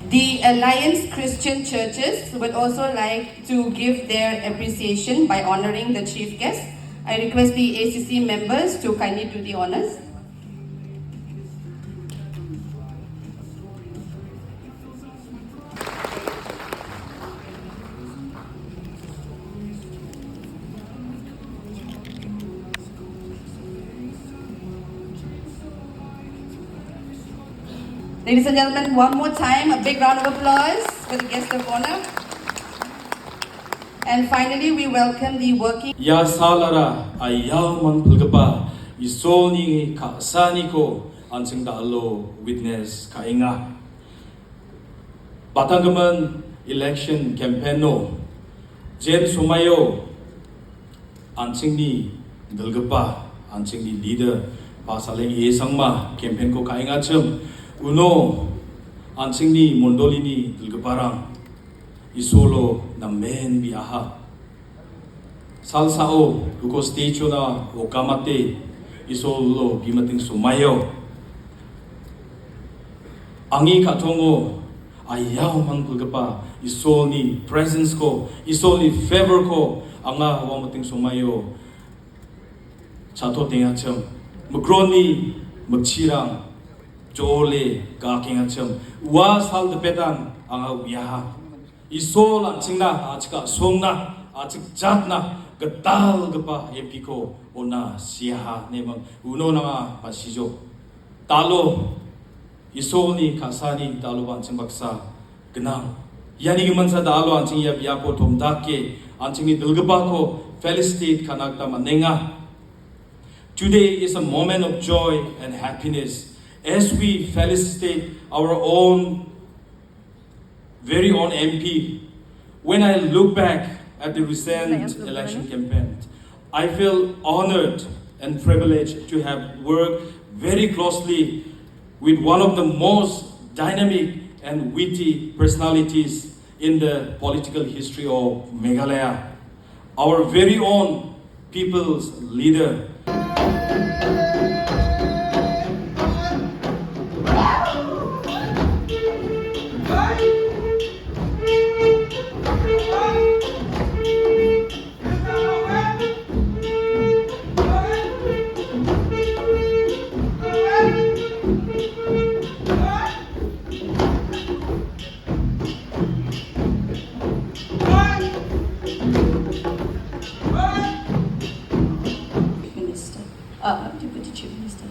The Alliance Christian Churches would also like to give their appreciation by honoring the chief guest. I request the ACC members to kindly do the honors. Ladies and gentlemen, one more time, a big round of applause for the guest of honor. And finally, we welcome the working... Ya salara ayaw man pulgapa isoni ka saniko ansing dalo witness kainga. Batanggaman election campaign no jen sumayo ansing ni dalgapa ansing ni leader pa Saleng Sangma campaign ko kainga chem uno ansing ni mondoli ni dalgaparang isolo na men biaha salsao luko stage na okamate isolo bimating sumayo angi katongo ayaw man pulgapa isoni presence ko isoni favor ko anga wamating sumayo chato tinga cham mugroni magchirang jole gaking acham wa sal de pedan anga biaha isol anchingna achika songna achik jatna gatal gapa epiko ona siha nemang uno na pasijo talo isoni kasani talo anching baksa gnang yani gimansa talo anching ya biako thomdake anching ni dulgapa felicitate kanakta manenga. Today is a moment of joy and happiness as we felicitate our own very own MP. When I look back at the recent election campaign, I feel honored and privileged to have worked very closely with one of the most dynamic and witty personalities in the political history of Meghalaya, our very own people's leader. Deputy Chief Minister,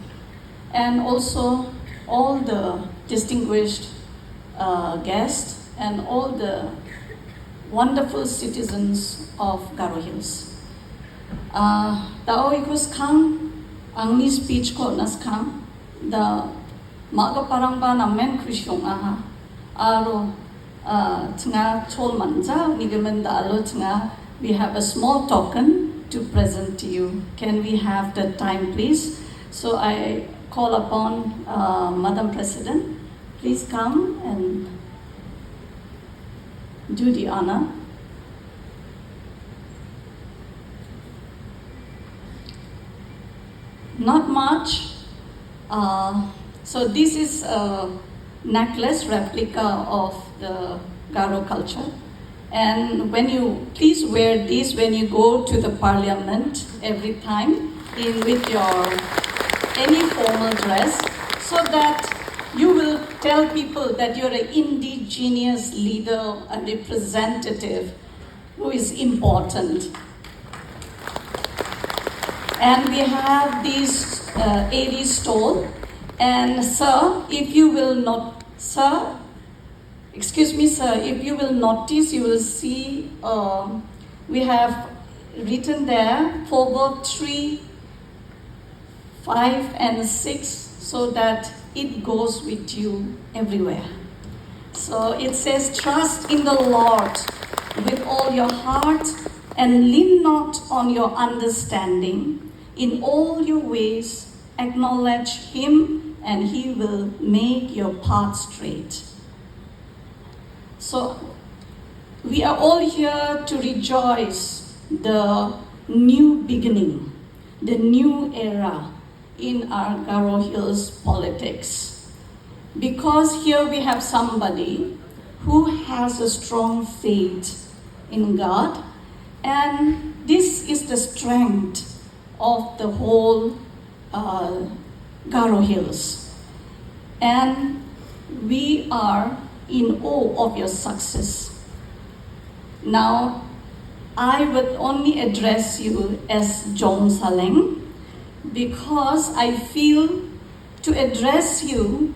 and also all the distinguished guests and all the wonderful citizens of Garo Hills. Tao ikos kang angni speech ko nas kang the maga parang ba namen krisyong aha aro tnga chol manja nigamen alo tnga we have a small token to present to you. Can we have the time, please? So I call upon Madam President, please come and do the honor. Not much. So this is a necklace replica of the Garo culture. And when you, please wear this when you go to the parliament every time with your any formal dress, so that you will tell people that you're an indigenous leader, a representative who is important. And we have this Aries stole, and sir, if you will not, sir, excuse me, sir, if you will notice, you will see we have written there Proverbs 3, 5 and 6, so that it goes with you everywhere. So it says, trust in the Lord with all your heart and lean not on your understanding. In all your ways, acknowledge Him and He will make your path straight. So we are all here to rejoice the new beginning, the new era in our Garo Hills politics. Because here we have somebody who has a strong faith in God, and this is the strength of the whole Garo Hills. And we are in awe of your success. Now, I would only address you as John Saleng because I feel to address you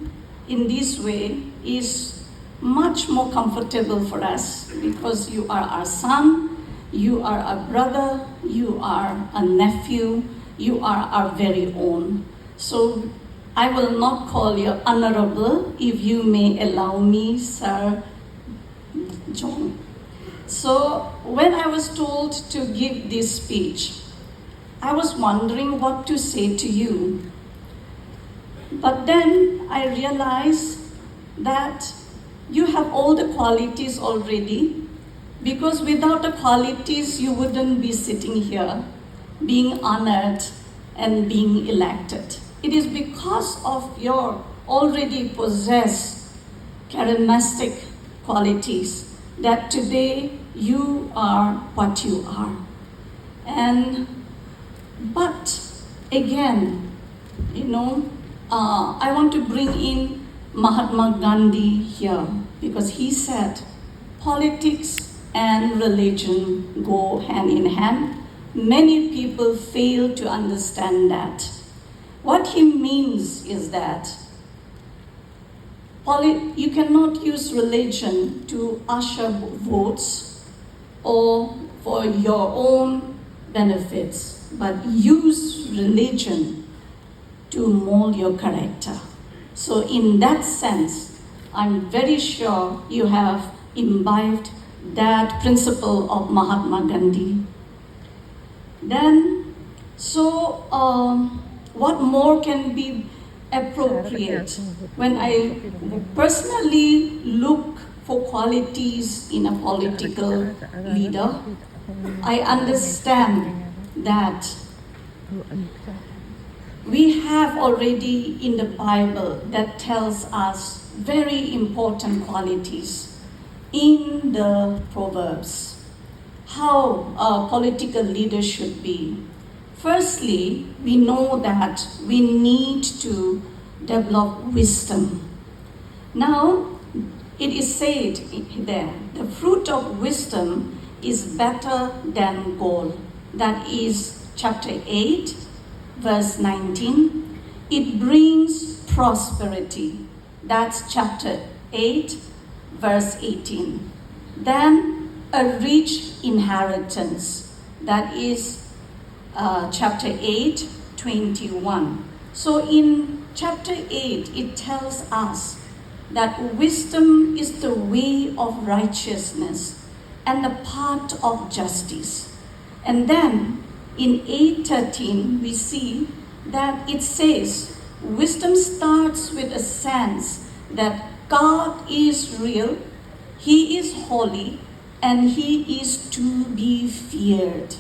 in this way is much more comfortable for us because you are our son, you are our brother, you are a nephew, you are our very own. So I will not call you honorable, if you may allow me, Sir John. So when I was told to give this speech, I was wondering what to say to you. But then I realized that you have all the qualities already, because without the qualities you wouldn't be sitting here, being honored and being elected. It is because of your already possessed charismatic qualities that today you are what you are. But again, I want to bring in Mahatma Gandhi here because he said politics and religion go hand in hand. Many people fail to understand that. What he means is that you cannot use religion to usher votes or for your own benefits, but use religion to mold your character. So in that sense, I'm very sure you have imbibed that principle of Mahatma Gandhi. Then, what more can be appropriate when I personally look for qualities in a political leader? I understand that we have already in the Bible that tells us very important qualities in the Proverbs, how a political leader should be. Firstly, we know that we need to develop wisdom. Now, it is said there, the fruit of wisdom is better than gold. That is chapter 8, verse 19. It brings prosperity. That's chapter 8, verse 18. Then a rich inheritance. That is chapter 8, 21. So in chapter 8, it tells us that wisdom is the way of righteousness and the path of justice. And then in 8:13, we see that it says, wisdom starts with a sense that God is real, He is holy, and He is to be feared.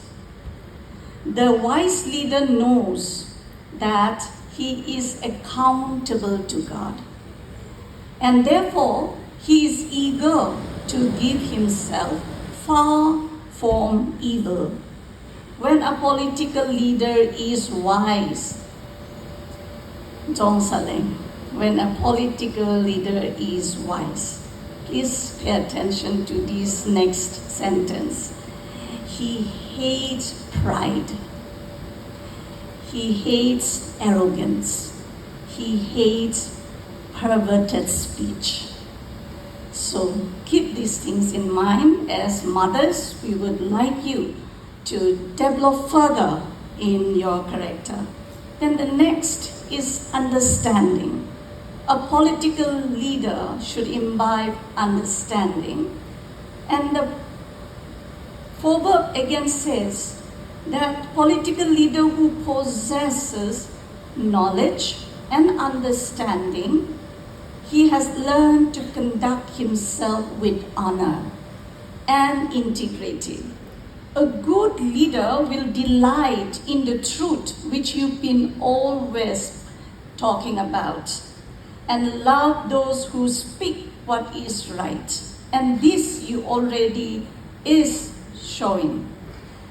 The wise leader knows that he is accountable to God, and therefore he is eager to give himself far from evil. When a political leader is wise, John Saleng, when a political leader is wise, please pay attention to this next sentence. He hates pride. He hates arrogance. He hates perverted speech. So keep these things in mind. As mothers, we would like you to develop further in your character. Then the next is understanding. A political leader should imbibe understanding. And the proverb again says that political leader who possesses knowledge and understanding, he has learned to conduct himself with honor and integrity. A good leader will delight in the truth which you've been always talking about, and love those who speak what is right. and this you already is showing.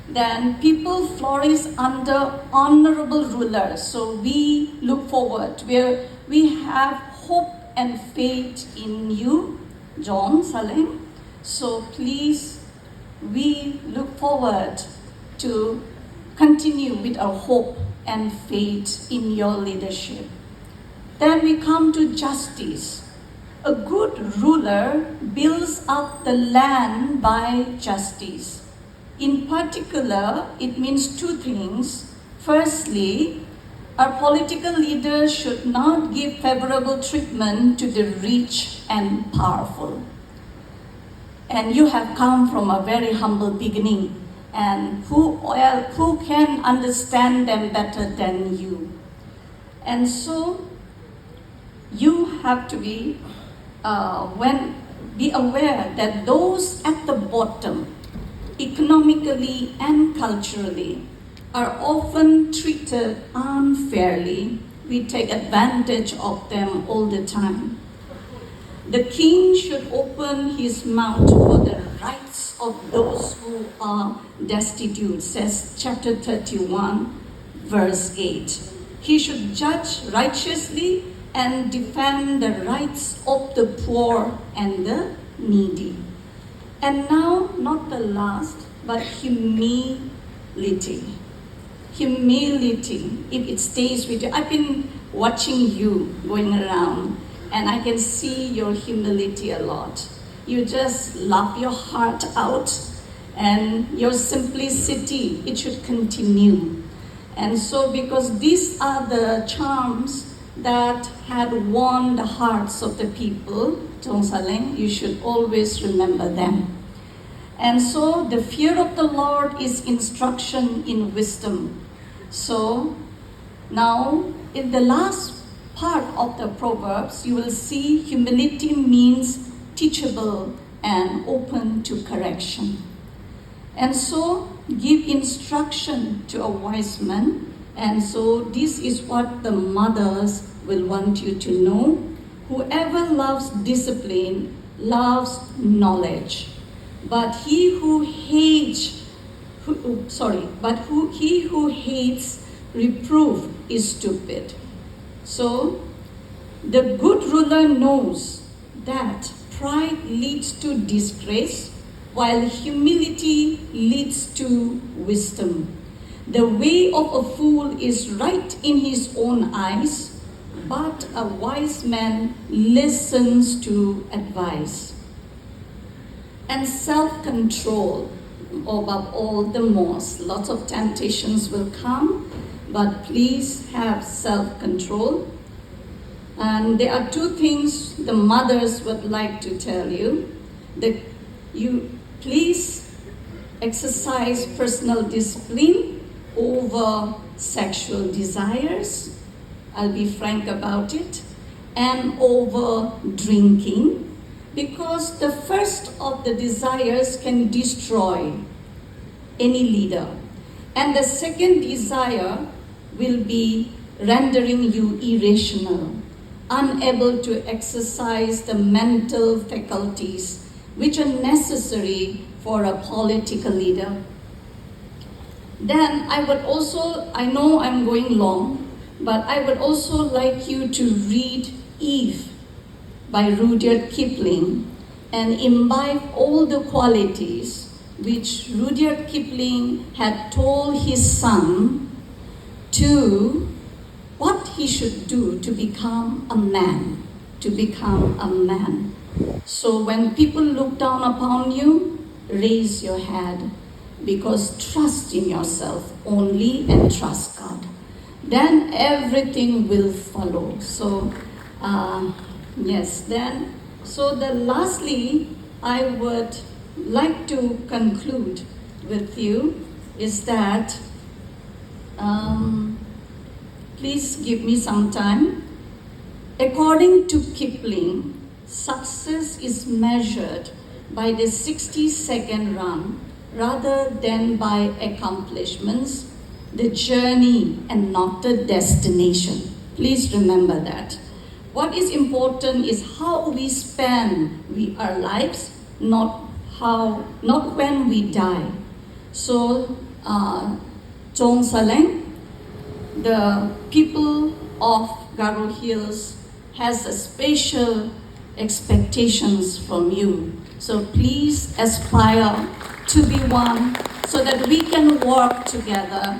Then people flourish under honorable rulers. So we look forward where we have hope and faith in you, John Saleng. So please, we look forward to continue with our hope and faith in your leadership. Then we come to justice. A good ruler builds up the land by justice. In particular, it means two things. Firstly, our political leaders should not give favorable treatment to the rich and powerful. And you have come from a very humble beginning, and who can understand them better than you? And so, you have to be aware that those at the bottom, economically and culturally, are often treated unfairly. We take advantage of them all the time. The king should open his mouth for the rights of those who are destitute, says chapter 31, verse 8. He should judge righteously and defend the rights of the poor and the needy. And now, not the last, but humility. Humility, if it stays with you. I've been watching you going around, and I can see your humility a lot. You just laugh your heart out, and your simplicity, it should continue. And so, because these are the charms that had won the hearts of the people, Tong Saleng, you should always remember them. And so the fear of the Lord is instruction in wisdom. So now in the last part of the Proverbs, you will see humility means teachable and open to correction. And so give instruction to a wise man. And so this is what the mothers will want you to know. Whoever loves discipline loves knowledge, but he who hates reproof is stupid. So the good ruler knows that pride leads to disgrace, while humility leads to wisdom. The way of a fool is right in his own eyes, but a wise man listens to advice. And self-control, above all the most. Lots of temptations will come, but please have self-control. And there are two things the mothers would like to tell you. You please exercise personal discipline over sexual desires. I'll be frank about it. And over drinking, because the first of the desires can destroy any leader. And the second desire will be rendering you irrational, unable to exercise the mental faculties which are necessary for a political leader. Then I know I'm going long, but I would also like you to read Eve by Rudyard Kipling and imbibe all the qualities which Rudyard Kipling had told his son to what he should do to become a man, So when people look down upon you, raise your head, because trust in yourself only and trust God. Then everything will follow. So, lastly, I would like to conclude with you is that, please give me some time. According to Kipling, success is measured by the 60-second run rather than by accomplishments, the journey and not the destination. Please remember that. What is important is how we spend our lives not when we die. So, Chong Saleng, the people of Garo Hills has a special expectations from you. So please aspire to be one so that we can work together,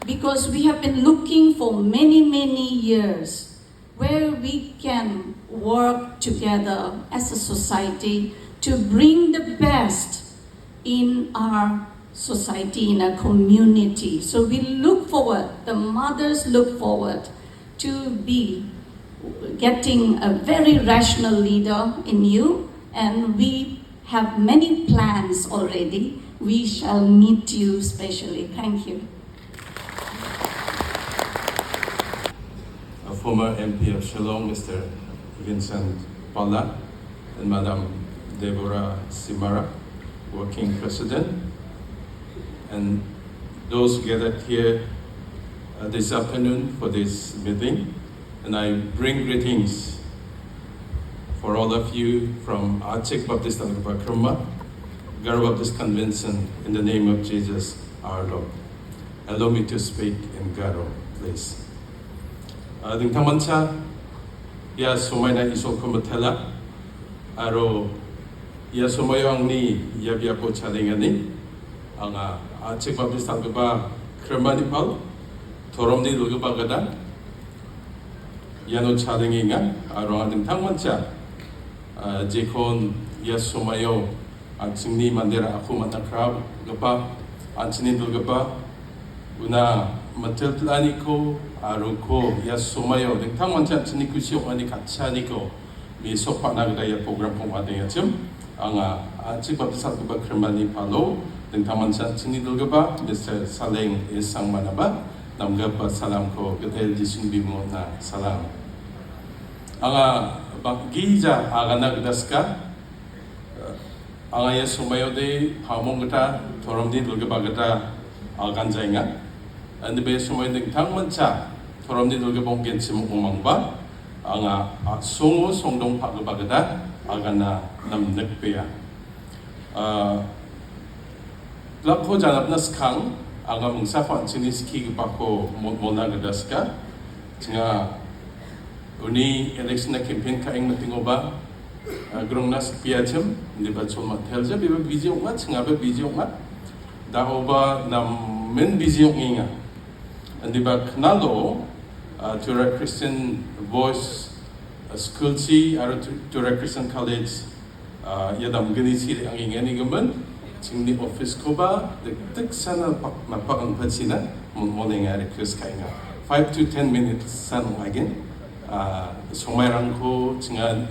because we have been looking for many, many years where we can work together as a society to bring the best in our society, in our community. So we look forward, the mothers look forward to be getting a very rational leader in you, and we have many plans already. We shall meet you specially. Thank you. A former MP of Shillong, Mr. Vincent Pala, and Madam Deborah Simara, working president, and those gathered here this afternoon for this meeting. And I bring greetings for all of you from Achik Baptist Kruma, Garo Baptist Convention, in the name of Jesus our Lord. Allow me to speak in Garo, please. Dingtang mancha, ya sumay na isol kumatela, aro ya sumayo ang ni yabiya po chalingani, ang Achik Baptist Kruma ni Paul, Torom ni Lugabagada, Yano chalinginga, aro dingtang mancha, jekon ya sumayo, ang singni mandira ako matakrab, gapa, ang sinidol gapa, una matiltlani ko, aro ko, ya sumayo, dingtang mancha sinikusyok ani katsani ko, mi sopa nagdaya program kong ating atim, ang Achik Baptist Kruma ni Palo, dingtang mancha sinidol gapa, Mr. Saleng Sangma ba, namgapa salam ko, gatel jisung bimo na salam. Ang bagija agana gdaska, ang ya sumayo de pamong gata, torom di dulga bagata aganjainga, and be sumayo ding tang mancha, torom di dulga bonggen simong umang ba, ang songo songdong pagabagata agana namnekpeya. Lapho janap na skang, ang mungsafa siniski pako mona gdaska, tinga uni election na campaign kaing matingo ba grong nas piachem hindi ba choma thelja biba busy ong singa ba busy ong dao ba na men busy ong inga hindi ba knalo Tura Christian Voice School si aro Tura Christian College yadam gani si ang inga ni gaman singni office ko ba tek sana napakang patsina morning request kainga 5 to 10 minutes san again 송마이랑코 징한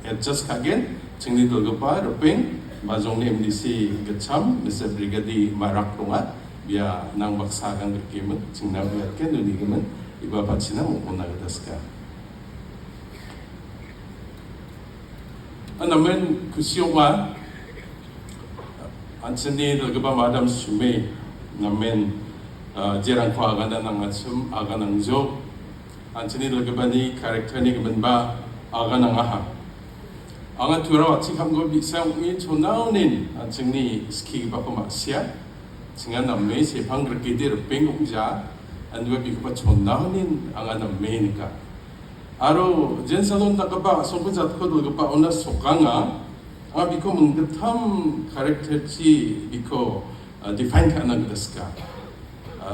adjust kagen 징리 돌고파 roping majong ni MDC gacham Mr. Brigadi Marakronga biya nang baksagang berkimen jingna biat ken unigimen iba patsina mo nagdaska anamen kusyonga anchini dolgopa madam sume namen jerang ko agana nang achum aganang jo Anthony Lagabani character ni gabanba aga nangaha. Anga Tura watsi kamgo bisang mi chonaunin Anthony ski bako masya. Singa namme se pangrakide pengongja andwa biko chonaunin anga namme nika. Aro jensalon nakaba songpujat ko dolgapa ona sokanga anga biko munggatam character chi biko define kana gdaska.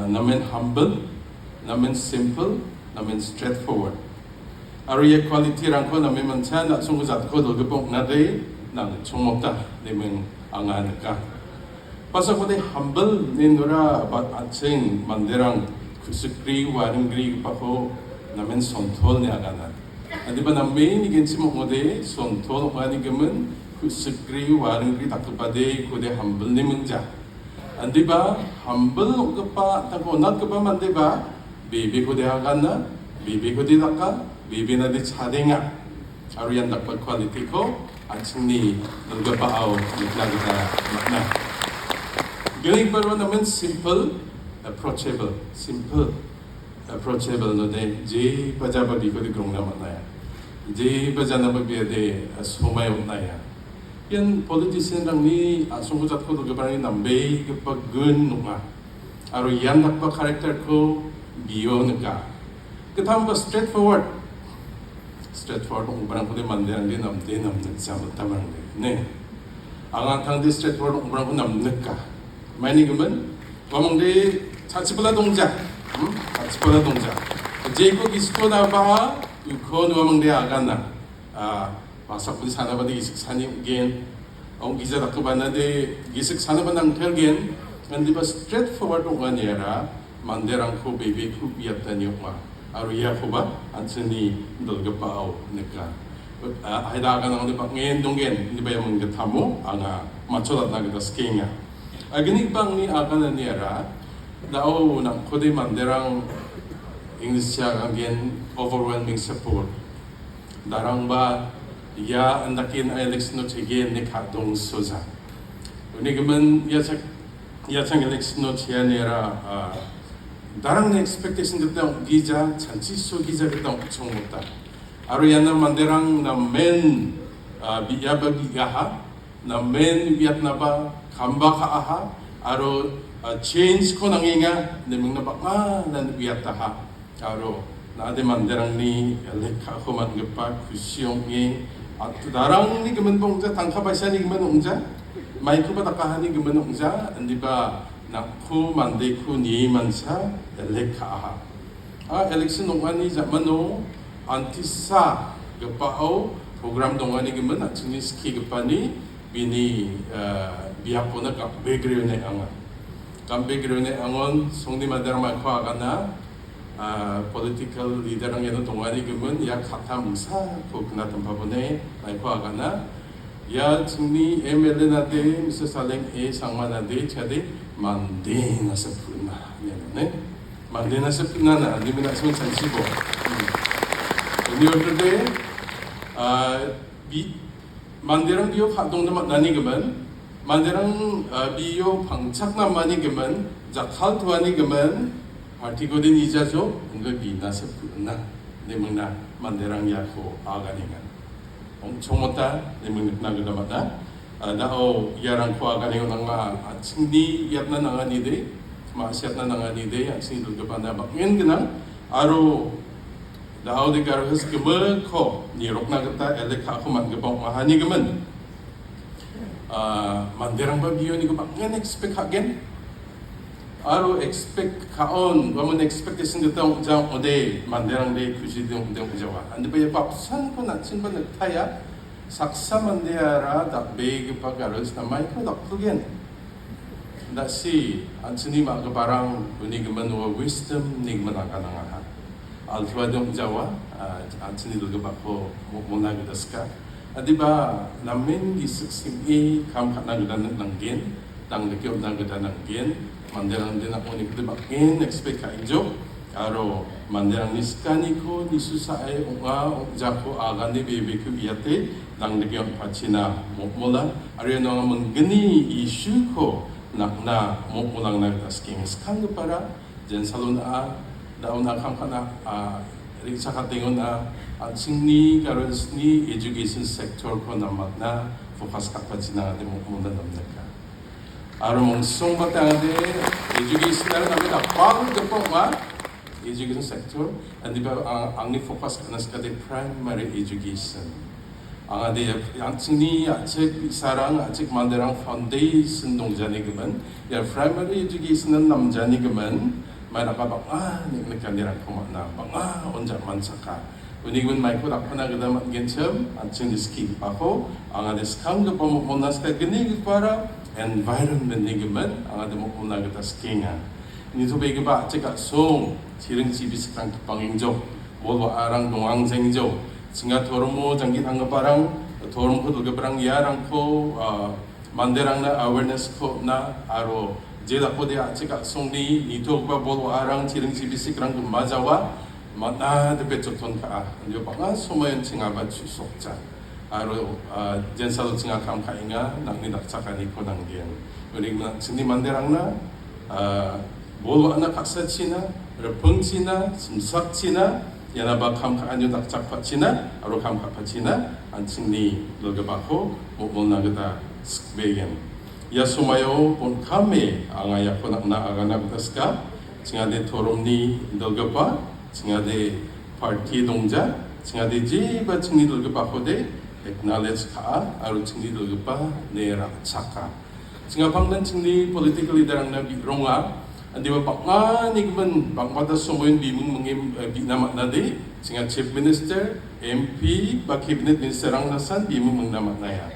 Namen humble, namen simple, namen straightforward. Ariya quality rangko namen mancha na sunguzat ko dolgapong nade nang chungokta namen angan ka. Pasok ko de humble nindura bat aching manderang kusukri waringri pako namen sontol ni aganan. Adi ba namen igin si mo de sontol wani gamen kusukri waringri takupade ko de humble ni menja. Andi ba humble gapa tako nat gapa mande ba Bibi ko di agana, bibi ko di daka, bibi na di chadenga. Aro yan dapat quality ko, at sini nagpapaaw naglaga na makna. Galing pa rin naman simple, approachable. Simple, approachable no de, di pa dyan pa di ko di grong naman na yan. Di pa dyan naman biya di sumayaw na yan. yan politician lang ni asong ko ko gabaran ni nambay kapag gun nunga aro yan nakpa karakter ko biyo nagka katamba straightforward ang barang ko di mandirang di namnag sa tamang ne ang atang di straightforward ang barang ko namnag ka may ni gaman kamang di 차치불라 동작 차치불라 동작 제이코 기스코 나바 유코 누아망 데 아가나 마사푸디 사나바디 기식 사니 겐 기자 다크바나데 기식 사나바낭 텔겐 안디바 straightforward 오가니에라 만데랑코 베이비 쿠비였다니 오마 아루이야 코바 안츠니 돌가파오 니까 아이다가 나오데 박겐 동겐 니바야 몽게 타모 아가 마초다 나게다 스케잉야 아기닉 방니 아가나니에라 다오 나 코데 만데랑 English siya again overwhelming support darang ba ya andakin Alex no chege ne khatong soza uni gemen ya chang Alex no chia nera darang ne expectation gita giza chanchi so giza gita chongota aro yana manderang na men biya ba gigaha na men vietna ba kamba ka aha aro change ko nanginga ne mingna ba nan vietna ha aro 나데 만데랑니 엘레카 호만 게파 쿠시용이 나랑니 그만 봉자 당카바샤니 그만 옹자 마이크바 다카하니 그만 옹자 안디바 나쿠 만데쿠 니만사 엘레카 엘렉션 농관이 자만노 안티사 게파오 프로그램 동안이 그만 아침니 스키 게파니 비니 비아포나 베그레네 앙아 감베그레네 앙원 송니 만데랑 마이크 아가나 political leader ang yan tungani gaman ya kata musa ko kunatan pabone ay ko agana ya tsuni MLA nade Mr. Saleng Sangma nade chade mande na sa puna yan ne mande na sa puna na hindi mo na sa sansibo ini order de manderang biyo khatong na nani gaman manderang biyo pangchak na mani gaman jakal tuani gaman Artigo din ijajo enggak bina sepuna nemengna manderang yako aganingan chongota nemengna gedamata dao yarang ko aganingan nga sindi yatna nanganide masyatna nanganide ang sindi dulgapanda bakngen genang aro dao de garhas gemel ko ni rokna gata eleka ko man gebong mahani gemen manderang babiyo ni ko bakngen expect hagen aro expect kaon wamun expectation gitong jang ode manderang de kusidong dong jawa andi ba yap san ko na chin ba nagtaya saksa mandera da beg pagaros na mai ko daktugen da si anchini ma ga barang uni gman wa wisdom nig man ka na ha alfa dong jawa anchini do ga ko mo na ga daska adi ba namin gisuksim e kam na ga nang gen tang de kyo na ga nang gen manderang din ako ni kudibakin expect ka injo aro manderang niskani ko ni susae unga jako aga ni BBQ iyate dang digyan pachina mola aro no mengeni issue ko nakna momulang nagtasking skang para jen salon daon akam kana ring sakatingon singni karos ni education sector ko namatna focus ka pachina de mumula namnaka aro mong song batangade education na namin bago depo ma education sector and diba ang ni focus ka nas kade primary education ang ade ang sini atik sarang atik manderang foundation 동자니 그만 야 primary education 는 남자니 그만 만아가 니 kandirang kumana onja mansaka Unigman maiko dakpana gada gencham anching diski pako ang ade skang ga pomonas ka gini para environment nigeman ang ade mo una gata skinga nito bege ba cheka song 지릉 집이 스랑 방행조 모두 아랑 동왕생조 singa tormo jangi tangga parang torom ko duga parang yarang ko manderang na awareness ko na aro jeda ko dia chika songni nito ba bolo arang 지릉 집이 스랑 majawa mana de bechoton ka ndio panga somayon singa ba susokja aro jensalo singa kam kainga nangni dakchakani ko nanggen uning sini manderang na bolo ana kaksachina repengchina simsakchina yanaba kam ka anyo dakchak pachina aro kam ka pachina anchingni logabako mumulna gata skbegen ya sumayo pon kame anga yakona na agana butaska chingade toromni dolgapa chingade party dongja chingade jiba chingni dolgapa de acknowledge ka aro chingni dolgapa ne rakchaka chinga pangdan chingni political leader ang na bironga andi ba banga nigman bangmata sumoyin bimung mungim binamat na de chinga chief minister MP ba cabinet minister ang nasan bimung mung namat na ya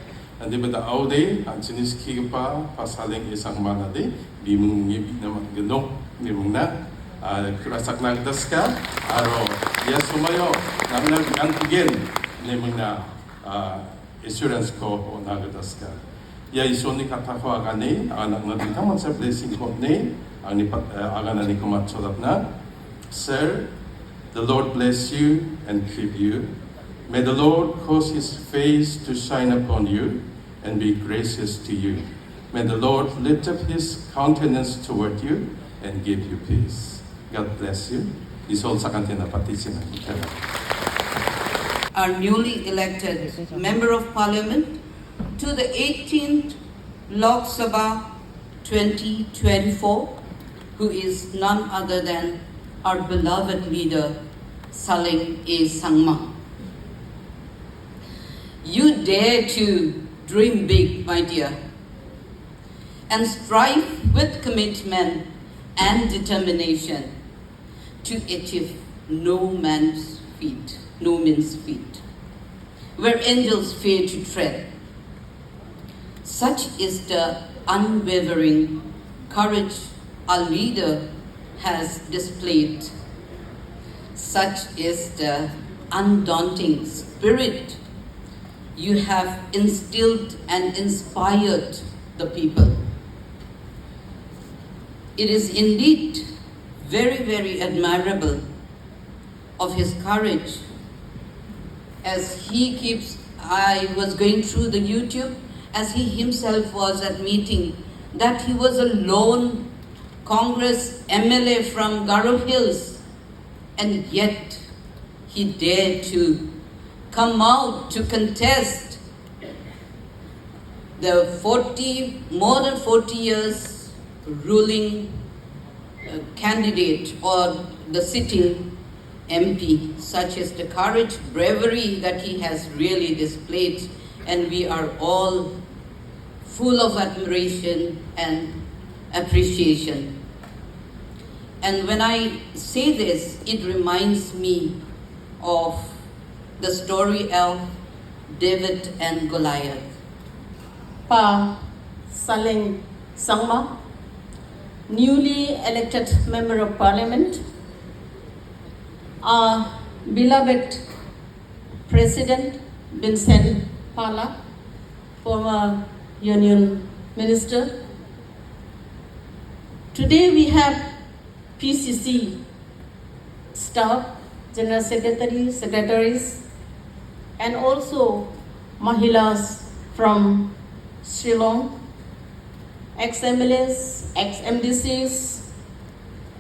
andi ba da aude ang chinis kipa pasaleng Sangma na de bimung mungi binamat genok bimung na kurasak nang daska aro ya sumayo nang antigen nemung na insurance ko na daska ya isoni katakwa gani anak na din kamot sa blessing ko ne ang agana ni kumatsodat na Sir, the Lord bless you and keep you. May the Lord cause His face to shine upon you and be gracious to you. May the Lord lift up His countenance toward you and give you peace. God bless you. Isol sa kantina pati sinakita. Our newly elected Member of Parliament to the 18th Lok Sabha 2024, who is none other than our beloved leader, Saleng Sangma. You dare to dream big, my dear, and strive with commitment and determination to achieve no man's feat, where angels fear to tread. Such is the unwavering courage our leader has displayed. Such is the undaunting spirit you have instilled and inspired the people. It is indeed very, very admirable of his courage as he keeps, I was going through the YouTube, as he himself was at meeting, that he was a lone Congress MLA from Garo Hills, and yet he dared to come out to contest the more than 40 years ruling candidate or the sitting MP. Such is the courage, bravery that he has really displayed, and we are all full of admiration and appreciation. And when I say this, it reminds me of the story of David and Goliath. Pa Saleng Sangma, newly elected Member of Parliament, our beloved President Vincent Pala, former Union Minister. Today we have PCC staff, General Secretary, Secretaries, and also Mahilas from Shillong, ex-MLAs, ex-MDCs,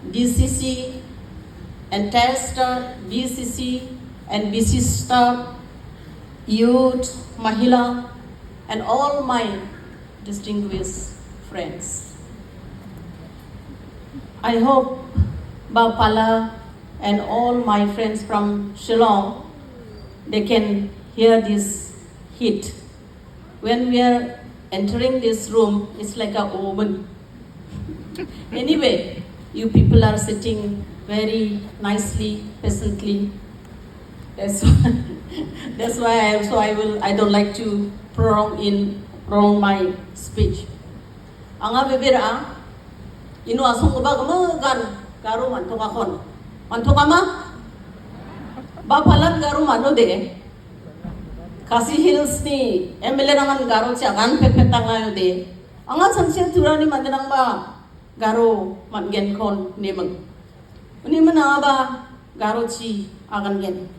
DCC, entire staff, BCC and BC staff, youth, Mahila, and all my distinguished friends. I hope Bapala and all my friends from Shillong, they can hear this heat. When we are entering this room, it's like a oven. Anyway, you people are sitting very nicely, pleasantly. That's why I don't like to prolong my speech. Anga bebera, inu asong ko ba garo man to kakon. Man to kama? Ba palan garo mano de. Kasi Hills ni MLA naman garo siya kan pepetang ngayon de. Anga sansiya Tura ni mandanang ba garo man gen kon ni mag. Uni man ba garo chi akan gen.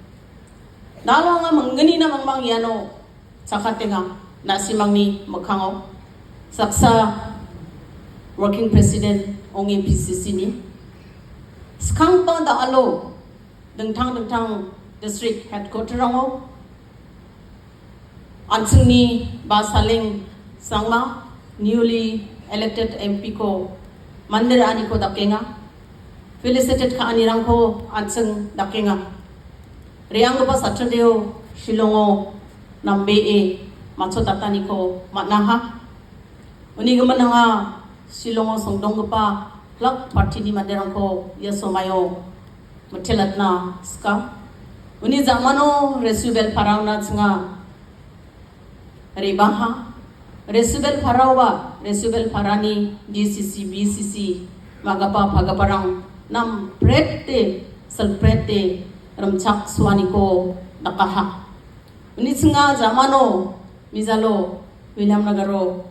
Nalo nga manggani na mang yano sa katinga na si Mangni Magkangaw saksa working president ong PCC ni. Skang pa da alo dengtang district headquarter rango ansungni ba Saleng Sangma newly elected MP ko mandir ani ko dakenga felicitated ka ani rangko ansung dakenga riang ba Saturday Shillongo nambe macho tatani ko manaha uni gamananga Shillongo songdong pa plak party ni mandirang ko yasomayo matelatna ska uni zamano resubel parauna tsinga ribaha resubel parawa resubel parani DCC BCC magapa pagaparang nam prete salprete ramchak swaniko nakaha uni tsinga zamano mizalo William Nagaro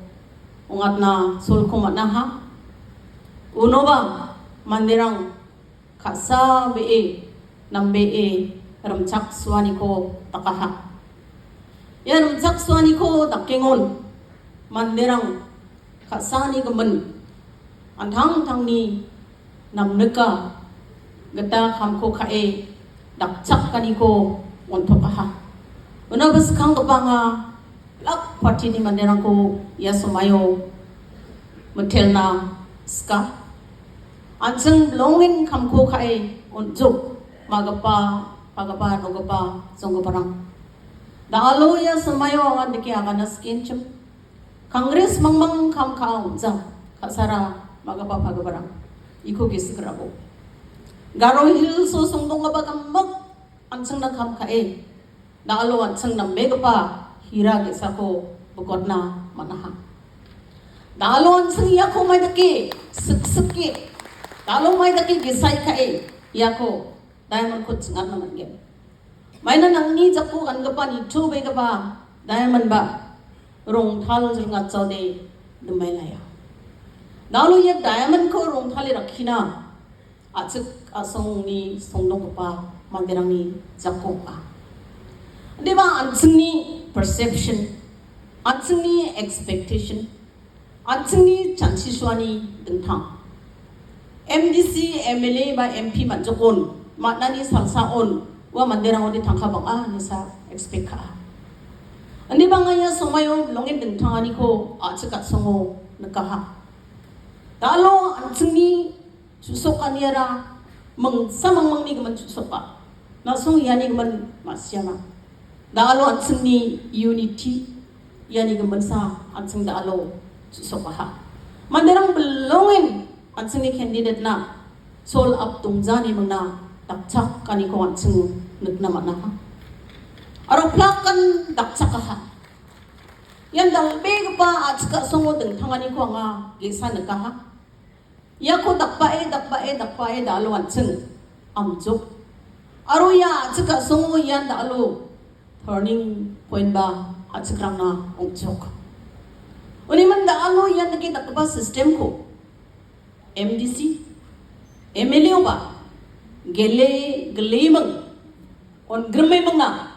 ungat na sulko manaha unoba mandirang kasa be nambe ramchak swaniko takaha ya ramchak swaniko takengon mandirang kasani gaman anthang thangni namneka gata khamko khae dakchak kaniko ontokaha unabas khang kapanga lak party ni mandirang ko yasomayo metelna ska anseng longin khamko khae onjuk magapa pagapa nogapa songgoparang dalo yasomayo andike agana skinchum Congress mangmang kham khao za kasara magapa pagaparang iko gisgrago garo hil so songdong ba kammak anseng na kham khae dalo anseng na megapa hira gesako bukotna manaha dalon sing yako mai dake sik dalon mai dake gesai kae yako diamond ko tsingat naman gen maina nangni japo angapa ni to be gapa diamond ba rong thal jurnga chode dumai laya dalo ye diamond ko rong thali rakhina achik asong ni songdong pa mandirang ni japo pa deba ansingni perception ansingni expectation ansingni chansiswani dengthang MDC MLA ba MP manjokon matnani salsa on wa mandirang odi thangkha bang nisa expect ka andi bangaya somayo longin dengthang ani ko achika songo nakaha dalo ansingni susok aniara meng samang ni gaman susok pa nasong yani gaman masyama dalo anseng ni unity yani gemensa anseng dalo susopaha manderang belongin anseng ni candidate na sol up tungjani mangna dakchak kani ko anseng nagna manaha aro plakan dakchakaha yan dalbe pa atska songo dengthangani ko nga gesa nakaha yako dakpae dalo anseng amjuk aro ya atska songo yan dalo turning point ba at sekarang na ongchok. Uni manda alo yan nakita ba system ko MDC MLA ba gele mang on grme manga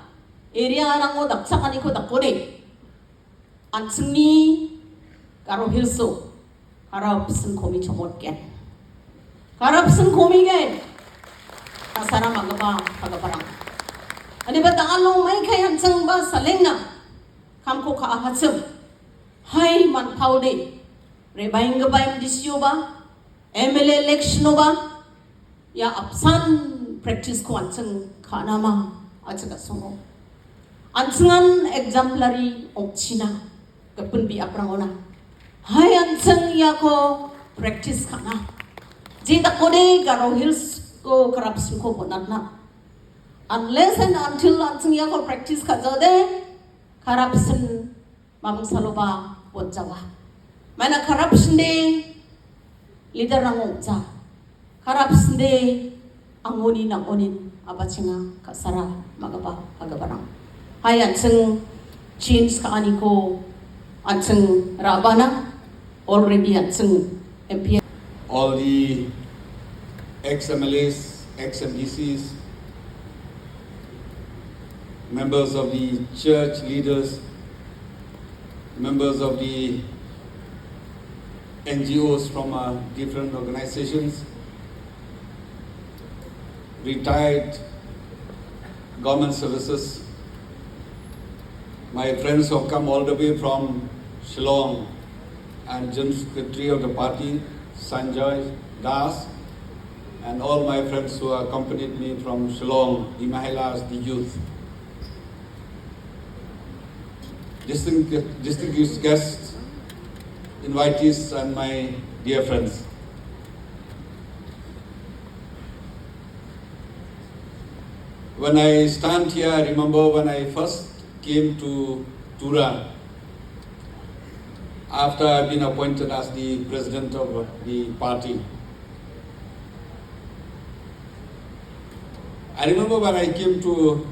area rango daksakan ko dakone ansni karo hilso harap sen komi chomot ken harap sen komi gen asara magapa pagaparang ani ba dalo mai khay hansang ba Saleng na kamko ka ahatsem hai man paude rebaing ga ba MDCO ba MLA election ba ya apsan practice ko ansang kana ma ajaga songo ansangan exemplary okchina kapun bi aprangona hai ansang ya ko practice kana jita kode garo hills ko corruption ko bonatna unless and until anseng ya ko practice kajade corruption mamang saloba bonjawa mana corruption de leader nang ongja corruption de angoni nang onin abachinga kasara magaba pagabarang hai anseng change ka ani ko anseng rabana already anseng MP all the ex-MLAs, ex-MDCs, members of the church leaders, members of the NGOs from different organizations, retired government services, my friends who have come all the way from Shillong, and General Secretary of the party, Sanjay Das, and all my friends who accompanied me from Shillong, the Mahilas, the youth. Distinguished guests, invitees, and my dear friends. When I stand here, I remember when I first came to Tura, after I've been appointed as the president of the party. I remember when I came to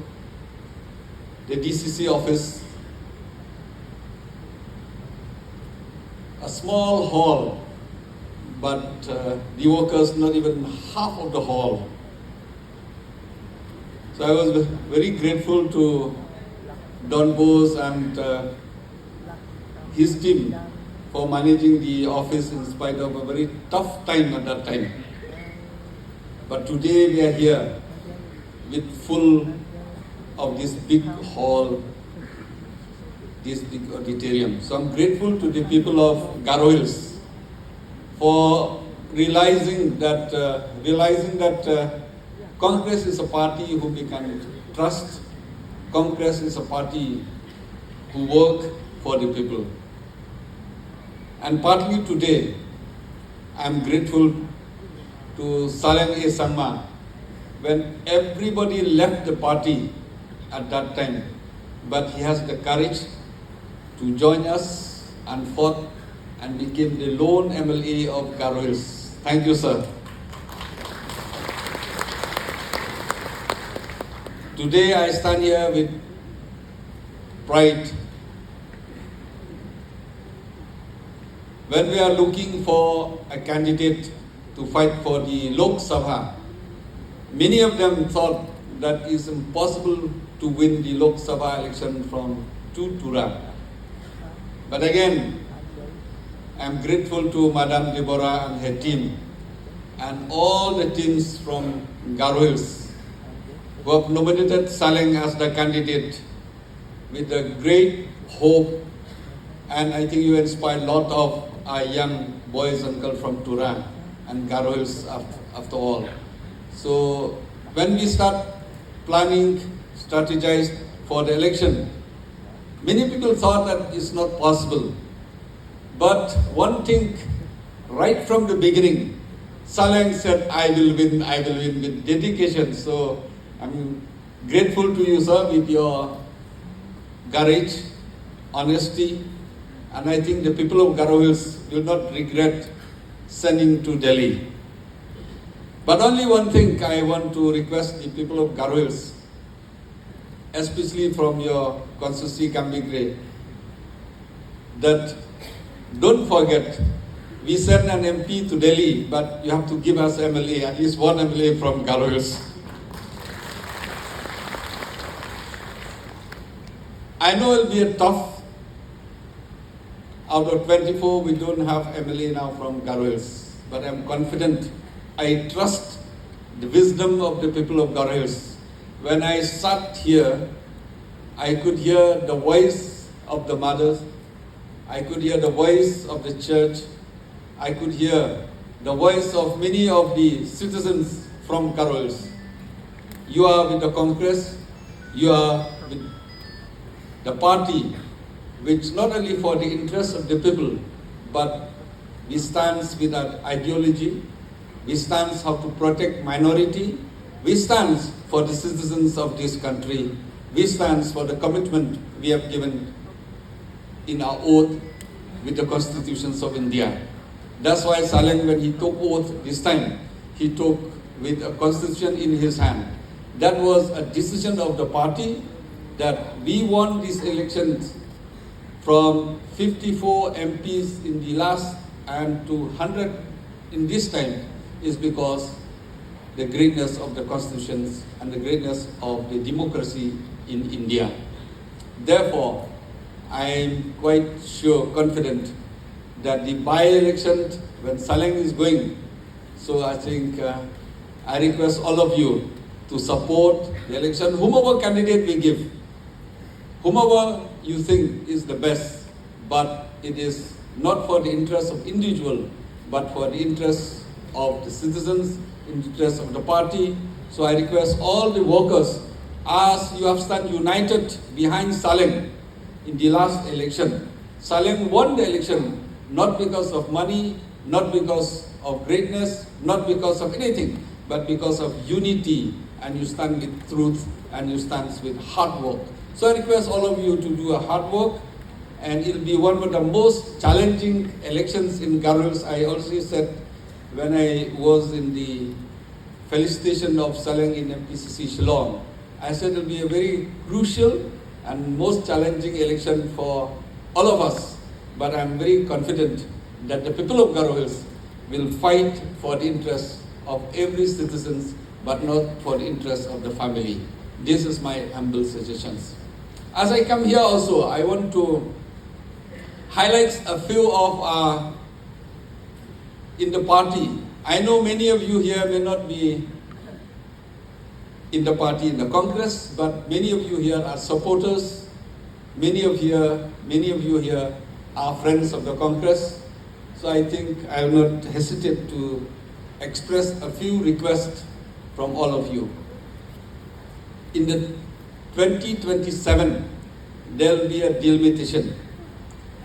the DCC office, a small hall, but the workers not even half of the hall. So I was very grateful to Don Bose and his team for managing the office in spite of a very tough time at that time. But today we are here with full of this big hall, this big auditorium. So I'm grateful to the people of Garo Hills for realizing that Congress is a party who we can trust. Congress is a party who work for the people. And partly today, I'm grateful to Saleng Sangma when everybody left the party at that time, but he has the courage to join us and fought and became the lone MLA of Garo Hills. Thank you, sir. Today I stand here with pride. When we are looking for a candidate to fight for the Lok Sabha, many of them thought that it's impossible to win the Lok Sabha election from Tura. But again, I'm grateful to Madam Deborah and her team and all the teams from Garo Hills who have nominated Saleng as the candidate with a great hope, and I think you inspired a lot of our young boys and girls from Tura and Garo Hills after all. So when we start planning, strategize for the election, many people thought that it's not possible. But one thing, right from the beginning, Saleng said, I will win with dedication. So I'm grateful to you, sir, with your courage, honesty, and I think the people of Garo Hills will not regret sending to Delhi. But only one thing I want to request the people of Garo Hills, especially from your constituency Kambigre, that don't forget, we send an MP to Delhi, but you have to give us MLA, at least one MLA from Garo Hills. I know it will be a tough. Out of 24, we don't have MLA now from Garo Hills, but I'm confident. I trust the wisdom of the people of Garo Hills. When I sat here, I could hear the voice of the mothers. I could hear the voice of the church. I could hear the voice of many of the citizens from Garo Hills. You are with the Congress. You are with the party, which not only for the interests of the people, but we stand with our ideology, we stand how to protect minority, we stand for the citizens of this country, we stand for the commitment we have given in our oath with the constitutions of India. That's why Saleng, when he took oath this time, he took with a constitution in his hand. That was a decision of the party that we won these elections from 54 MPs in the last and to 100 in this time is because the greatness of the constitutions and the greatness of the democracy in India. Therefore, I am quite sure, confident that the by-election when Saleng is going, so I think I request all of you to support the election, whomever candidate we give, whomever you think is the best, but it is not for the interest of individual, but for the interest of the citizens, interest of the party. So I request all the workers, as you have stand united behind Saleng in the last election. Saleng won the election not because of money, not because of greatness, not because of anything, but because of unity, and you stand with truth, and you stand with hard work. So I request all of you to do a hard work, and it will be one of the most challenging elections in Garwels. I also said when I was in the felicitation of Saleng in MPCC Shillong, I said it will be a very crucial and most challenging election for all of us. But I'm very confident that the people of Garwels will fight for the interests of every citizen, but not for the interests of the family. This is my humble suggestions. As I come here also, I want to highlight a few of in the party. I know many of you here may not be in the party, in the Congress, but many of you here are supporters. Many of you here are friends of the Congress. So I think I will not hesitate to express a few requests from all of you. In the 2027, there will be a delimitation.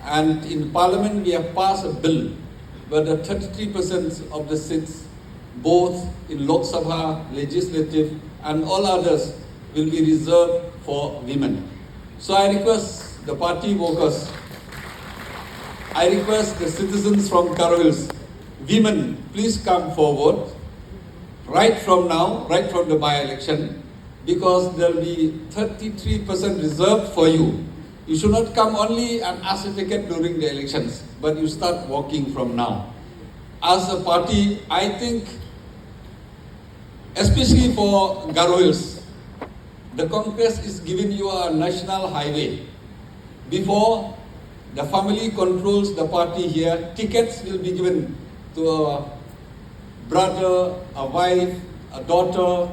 And in Parliament, we have passed a bill where the 33% of the seats, both in Lok Sabha, legislative, and all others, will be reserved for women. So I request the party workers, I request the citizens from Garwels, women, please come forward right from now, right from the by-election, because there will be 33% reserved for you. You should not come only and ask a ticket during the elections, but you start working from now. As a party, I think, especially for Garwels, the Congress is giving you a national highway. Before the family controls the party here, tickets will be given to a brother, a wife, a daughter,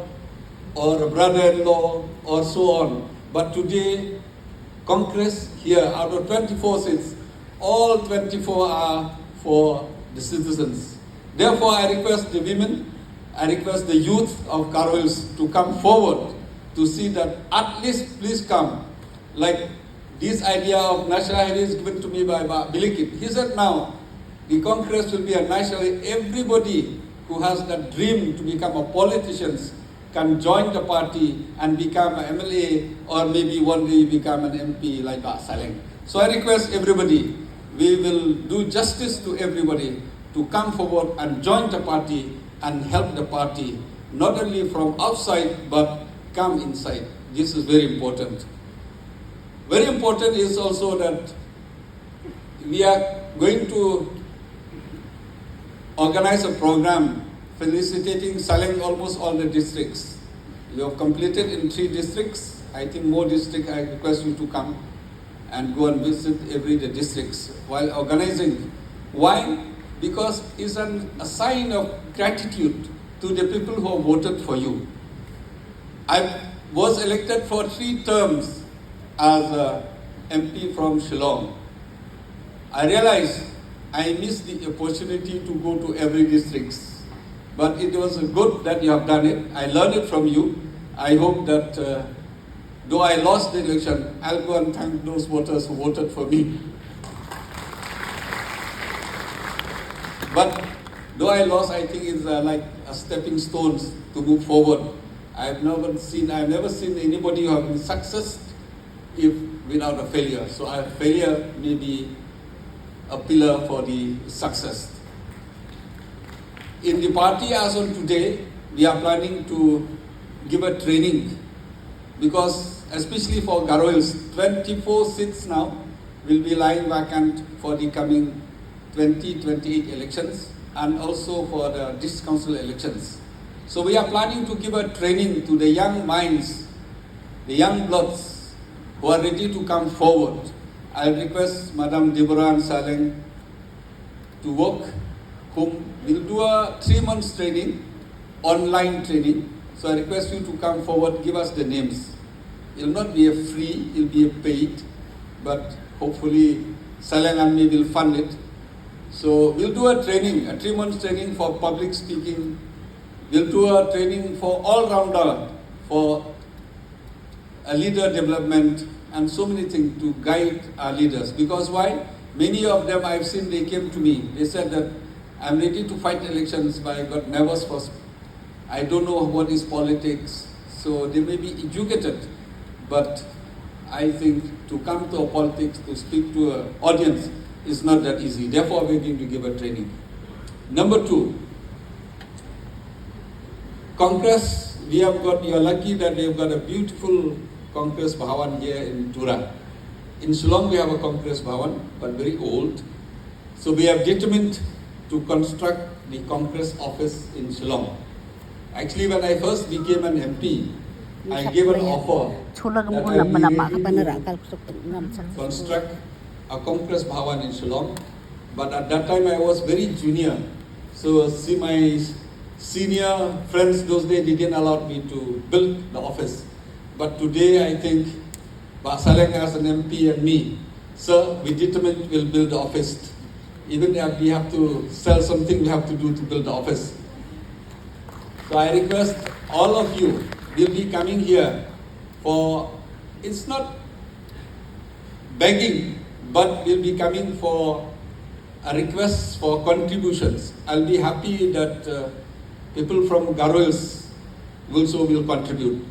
or a brother-in-law, or so on. But today, Congress here, out of 24 seats, all 24 are for the citizens. Therefore, I request the women, I request the youth of Garwels to come forward to see that at least please come. Like this idea of national highway is given to me by Bilikit. He said now, the Congress will be a national, everybody who has that dream to become a politician can join the party and become an MLA, or maybe one day become an MP like Saleng. So I request everybody, we will do justice to everybody to come forward and join the party and help the party, not only from outside, but come inside. This is very important. Very important is also that we are going to organize a program felicitating Saleng almost all the districts. You have completed in 3 districts. I think more districts, I request you to come and go and visit every the districts while organizing. Why? Because it's a sign of gratitude to the people who have voted for you. I was elected for 3 terms as a MP from Shillong. I realized I missed the opportunity to go to every district. But it was good that you have done it. I learned it from you. I hope that though I lost the election, I'll go and thank those voters who voted for me. But though I lost, I think it's like a stepping stones to move forward. I've never seen anybody who have been success if without a failure. So a failure may be a pillar for the success. In the party as on today, we are planning to give a training because especially for Garwels, 24 seats now will be lying vacant for the coming 2028 elections and also for the district council elections. So we are planning to give a training to the young minds, the young bloods who are ready to come forward. I request Madam Deborah and Saleng to work, whom will do a 3 months training, online training, So I request you to come forward, give us the names. It will not be a free, it will be a paid, but hopefully Saleng Sangma will fund it. So we'll do a training, a 3-month training for public speaking. We'll do a training for all-rounder, for a leader development, and so many things to guide our leaders. Because why? Many of them I've seen, they came to me. They said that I'm ready to fight elections, but I got nervous first. I don't know what is politics. So they may be educated, but I think to come to a politics, to speak to an audience is not that easy. Therefore, we're going to give a training. Number 2, Congress. We have got, you are lucky that we have got a beautiful Congress Bhavan here in Tura. In Shillong we have a Congress Bhavan, but very old. So we have determined to construct the Congress office in Shillong. Actually, when I first became an MP, I gave an offer that I will be ready to construct a Congress Bhavan in Shillong. But at that time I was very junior. So see, my senior friends those days didn't allow me to build the office. But today I think Saleng as an MP and me, sir, we determined we'll build the office. Even if we have to sell something, we have to do to build the office. So I request all of you will be coming here for, it's not begging, but we'll be coming for a request for contributions. I'll be happy that people from Garwels also will contribute.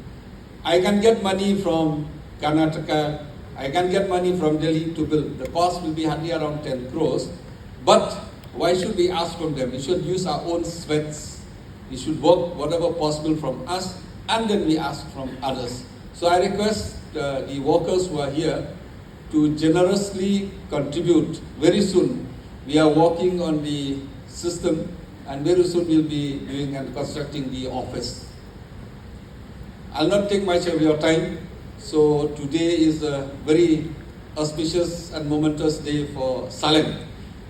I can get money from Karnataka, I can get money from Delhi to build. The cost will be hardly around 10 crores. But why should we ask from them? We should use our own sweats. We should work whatever possible from us, and then we ask from others. So I request the workers who are here to generously contribute. Very soon, we are working on the system, and very soon we'll be doing and constructing the office. I'll not take much of your time. So today is a very auspicious and momentous day for Saleng.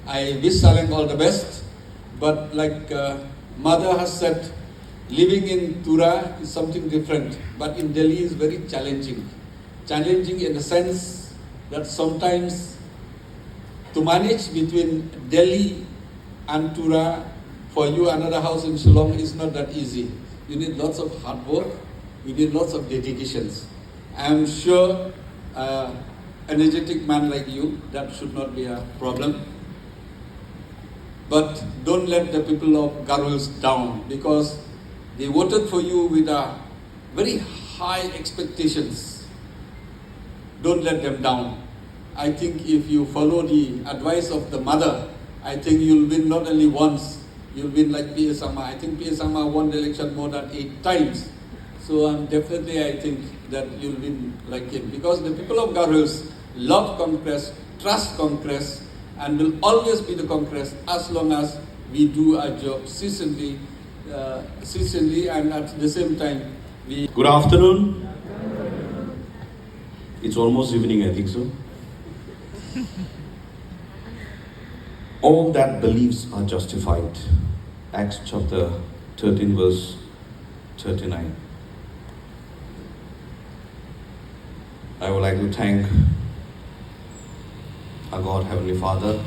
I wish Saleng all the best, but like Mother has said, living in Tura is something different, but in Delhi is very challenging. Challenging in the sense that sometimes to manage between Delhi and Tura, for you another house in Shillong is not that easy. You need lots of hard work, you need lots of dedications. I am sure energetic man like you, that should not be a problem. But don't let the people of Garwels down, because they voted for you with a very high expectations. Don't let them down. I think if you follow the advice of the mother, I think you'll win not only once, you'll win like P.A. Sangma. I think P.A. Sangma won the election more than 8 times. So definitely I think that you'll win like him. Because the people of Garwels love Congress, trust Congress, and will always be the Congress as long as we do our job ceaselessly, and at the same time we... Good afternoon. It's almost evening, I think so. All that beliefs are justified. Acts chapter 13 verse 39. I would like to thank our God, Heavenly Father,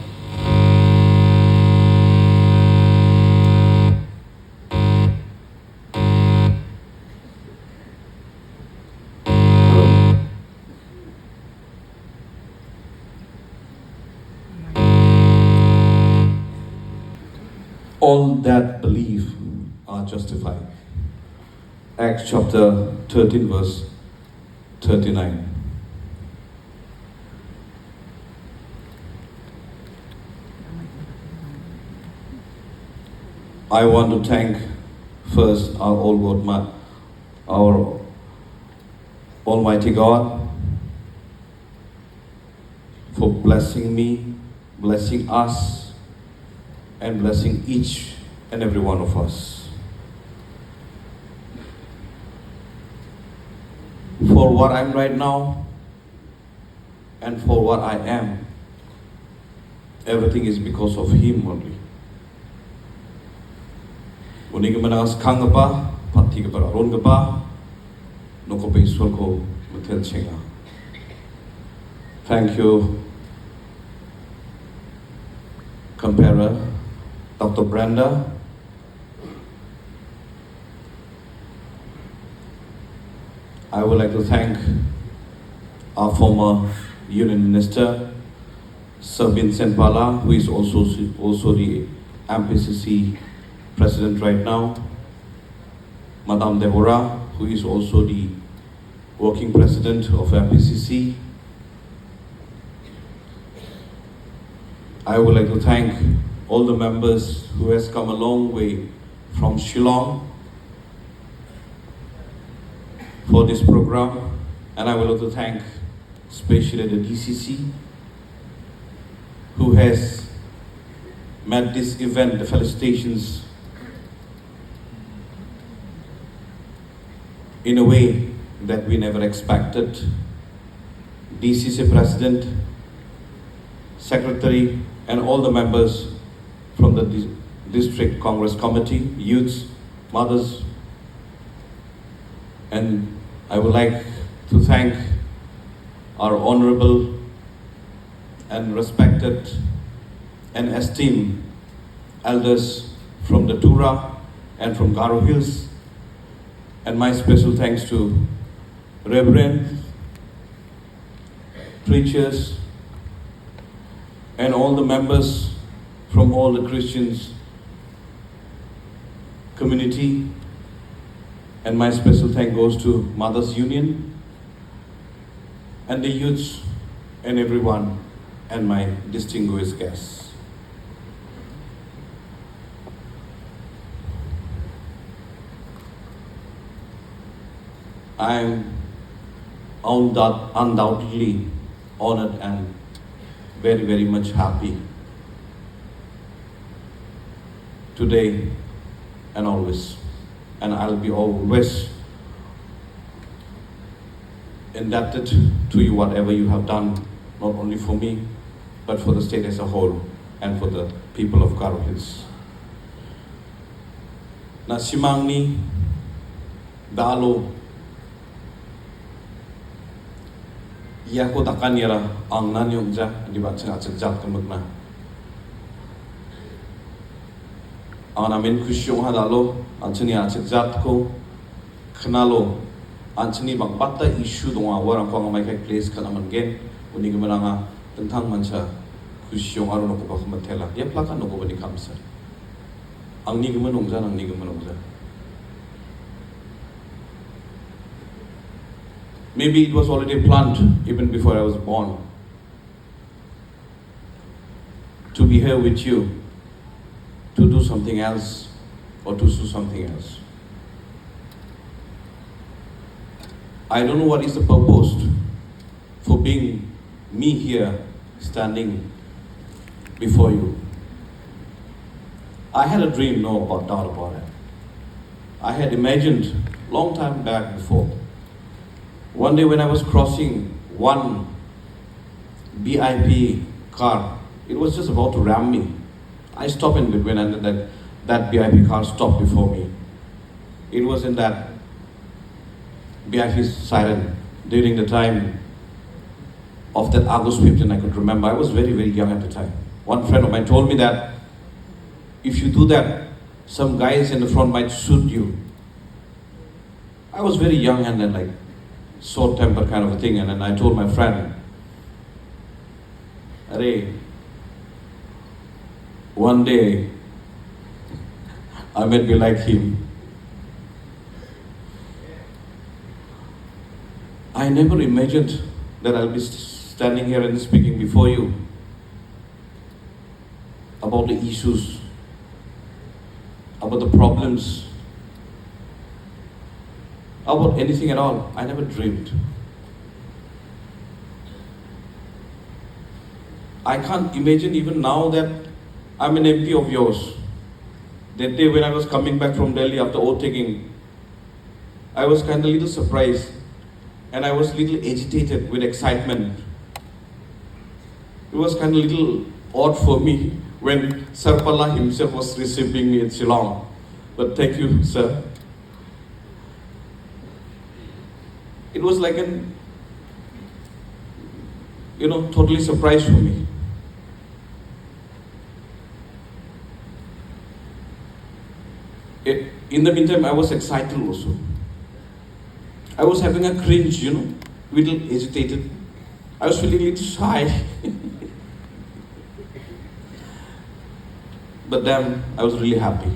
all that believe are justified. Acts chapter 13 verse 39. I want to thank first our Almighty God for blessing me, blessing us, and blessing each and every one of us. For what I'm right now and for what I am, everything is because of Him only. Uni ka manas kangapa pati ka para ron ka pa no ko peaceful ko matel chenga. Thank you, Comparer Dr. Brenda. I would like to thank our former Union Minister, Sir Vincent Pala, who is also the MPCC President right now, Madame Deborah, who is also the Working President of MPCC. I would like to thank all the members who has come a long way from Shillong for this program, and I would like to thank especially the DCC who has made this event, the felicitations, in a way that we never expected. DCC President, Secretary, and all the members from the District Congress Committee, youths, mothers, and I would like to thank our honorable and respected and esteemed elders from the Tura and from Garo Hills, and my special thanks to reverend, preachers, and all the members from all the Christians community, and my special thank goes to Mothers Union and the youths and everyone and my distinguished guests. I am undoubtedly honored and very, very much happy today and always. And I'll be always indebted to you whatever you have done, not only for me, but for the state as a whole and for the people of Garo Hills. Na simang ni dalo ya ko takan yara ang nanyong ja di ba sa jat kamag na ang namin kusyong hadalo anchini jat ko khnalo anchini bang patta issue donga warang ko ngamai kai place kana man gen uni gmananga tentang mancha kusyong aro no ko ba khamatela ya plakan no ko bani kamsa ang ni gmanong ja nang ni gmanong ja. Maybe it was already planned even before I was born to be here with you, to do something else or to do something else. I don't know what is the purpose for being me here standing before you. I had a dream, no doubt about it. I had imagined long time back before. One day when I was crossing one BIP car, it was just about to ram me. I stopped in between and that BIP car stopped before me. It was in that BIP siren during the time of that August 15, I could remember. I was very, very young at the time. One friend of mine told me that if you do that, some guys in the front might shoot you. I was very young and then like short temper kind of a thing, and then I told my friend, "Arey, one day I might be like him." I never imagined that I'll be standing here and speaking before you about the issues, about the problems, about anything at all. I never dreamed. I can't imagine even now that I'm an MP of yours. That day when I was coming back from Delhi after oath taking, I was kind of a little surprised and I was a little agitated with excitement. It was kind of a little odd for me when Sir Pala himself was receiving me in Shillong. But thank you, sir. it was like an, totally surprise for me. In the meantime, I was excited also. I was having a cringe, little agitated. I was feeling a little shy. But then I was really happy.